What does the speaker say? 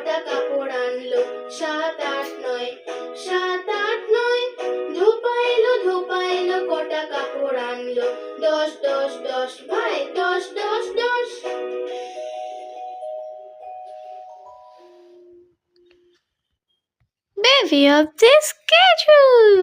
কটা কাপড় আনলো, 7 8 9, 7 8 9, ধোপাইলো কটা কাপড় আনলো, 10 10 10 ভাই 10 10 10। Baby of the schedule.